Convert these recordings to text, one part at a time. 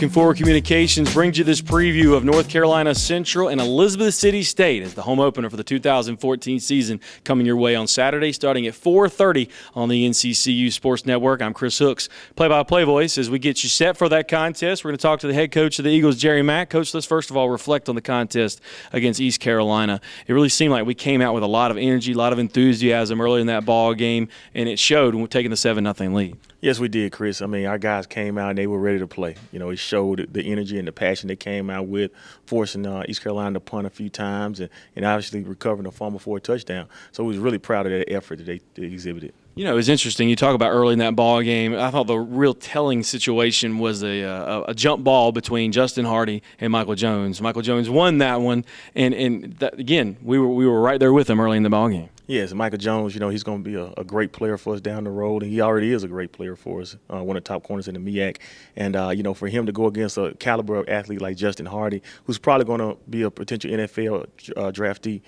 Spoken Forward Communications brings you this preview of North Carolina Central and Elizabeth City State as the home opener for the 2014 season coming your way on Saturday starting at 4:30 on the NCCU Sports Network. I'm Chris Hooks, play-by-play voice. As we get you set for that contest, we're going to talk to the head coach of the Eagles, Jerry Mack. Coach, let's first of all reflect on the contest against East Carolina. It really seemed like we came out with a lot of energy, a lot of enthusiasm early in that ball game, and it showed when we're taking the 7-0 lead. Yes, we did, Chris. I mean, our guys came out and they were ready to play. You know, it showed the energy and the passion they came out with, forcing East Carolina to punt a few times and obviously recovering a fumble for a touchdown. So we was really proud of that effort that they exhibited. You know, it was interesting. You talk about early in that ball game. I thought the real telling situation was a jump ball between Justin Hardy and Michael Jones. Michael Jones won that one, and that, again, we were right there with him early in the ball game. Yes, Michael Jones, you know, he's going to be a great player for us down the road, and he already is a great player for us, one of the top corners in the MEAC. And, you know, for him to go against a caliber of athlete like Justin Hardy, who's probably going to be a potential NFL draftee,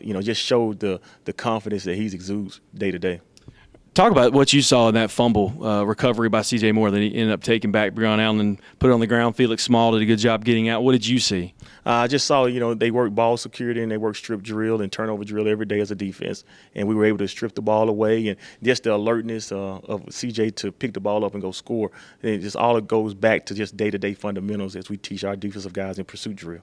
you know, just showed the confidence that he exudes day to day. Talk about what you saw in that fumble recovery by C.J. Moore that he ended up taking back Breon Allen and put it on the ground. Felix Small did a good job getting out. What did you see? I just saw, you know, they work ball security and they work strip drill and turnover drill every day as a defense. And we were able to strip the ball away. And just the alertness of C.J. to pick the ball up and go score. And it just all it goes back to just day-to-day fundamentals as we teach our defensive guys in pursuit drill.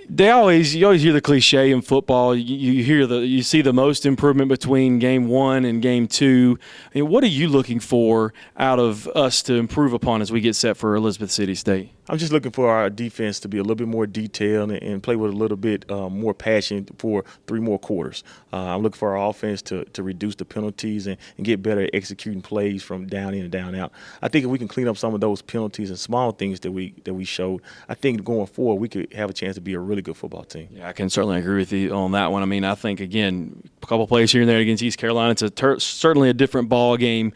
You always hear the cliche in football. You see the most improvement between game 1 and game 2. I mean, what are you looking for out of us to improve upon as we get set for Elizabeth City State? I'm just looking for our defense to be a little bit more detailed and play with a little bit more passion for 3 more quarters. I'm looking for our offense to reduce the penalties and get better at executing plays from down in and down out. I think if we can clean up some of those penalties and small things that we showed, I think going forward we could have a chance to be a really good football team. Yeah, I can certainly agree with you on that one. I mean, I think, again, a couple plays here and there against East Carolina, it's certainly a different ball game.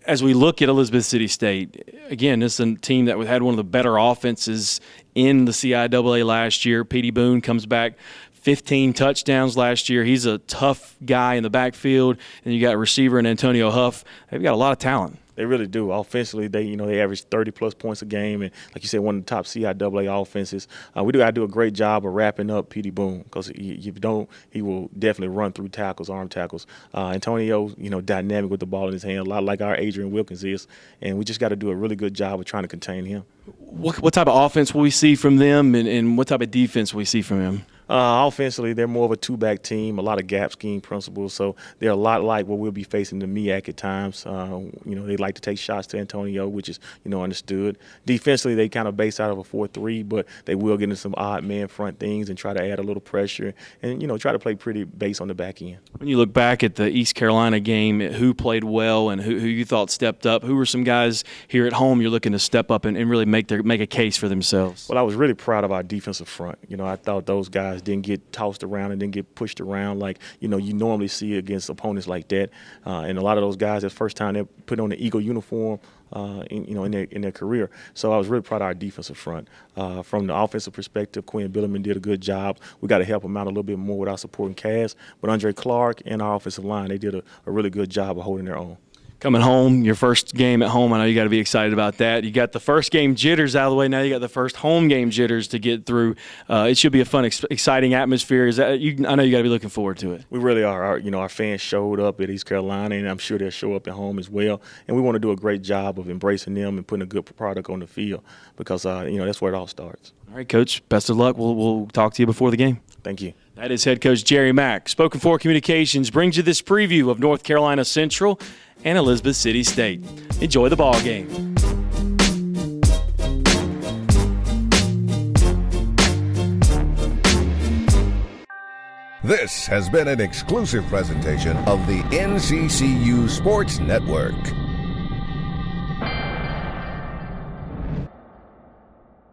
As we look at Elizabeth City State, again, this is a team that had one of the better offenses in the CIAA last year. Petey Boone comes back 15 touchdowns last year. He's a tough guy in the backfield. And you got a receiver in Antonio Huff. They've got a lot of talent. They really do. Offensively, they average 30-plus points a game, and like you said, one of the top CIAA offenses. We got to do a great job of wrapping up Petey Boone because if you don't, he will definitely run through tackles, arm tackles. Antonio, you know, dynamic with the ball in his hand, a lot like our Adrian Wilkins is, and we just got to do a really good job of trying to contain him. What type of offense will we see from them, and what type of defense will we see from him? Offensively, they're more of a two-back team, a lot of gap scheme principles, so they're a lot like what we'll be facing the MEAC at times. You know, they like to take shots to Antonio, which is, you know, understood. Defensively, they kind of base out of a 4-3, but they will get into some odd man front things and try to add a little pressure and, you know, try to play pretty base on the back end. When you look back at the East Carolina game, who played well and who you thought stepped up? Who were some guys here at home you're looking to step up and really make a case for themselves? Well, I was really proud of our defensive front. You know, I thought those guys didn't get tossed around and didn't get pushed around like, you know, you normally see against opponents like that. And a lot of those guys, it's the first time they put on the Eagle uniform, in their career. So I was really proud of our defensive front. From the offensive perspective, Quinn Billerman did a good job. We got to help him out a little bit more with our supporting cast. But Andre Clark and our offensive line, they did a really good job of holding their own. Coming home, your first game at home, I know you got to be excited about that. You got the first game jitters out of the way. Now you got the first home game jitters to get through. It should be a fun, exciting atmosphere. I know you got to be looking forward to it. We really are. Our fans showed up at East Carolina, and I'm sure they'll show up at home as well. And we want to do a great job of embracing them and putting a good product on the field because, that's where it all starts. All right, Coach, best of luck. We'll talk to you before the game. Thank you. That is head coach Jerry Mack. Spoken Forward Communications brings you this preview of North Carolina Central and Elizabeth City State. Enjoy the ball game. This has been an exclusive presentation of the NCCU Sports Network.